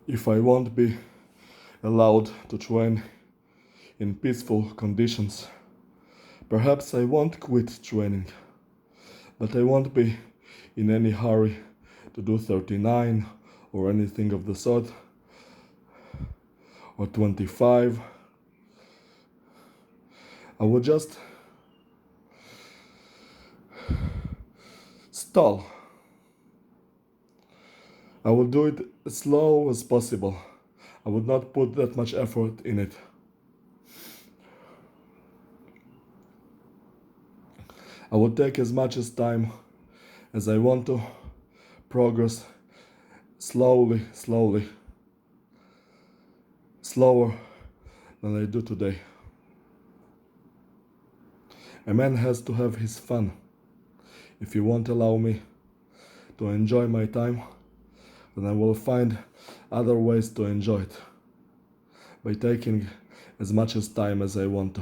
If I won't be allowed to train in peaceful conditions, perhaps I won't quit training, but I won't be in any hurry to do 39 or anything of the sort, or 25. I will just stall. I will do it as slow as possible. I would not put that much effort in it. I will take as much as time as I want to progress slowly, slower than I do today. A man has to have his fun. If you won't allow me to enjoy my time, then I will find other ways to enjoy it by taking as much as time as I want to.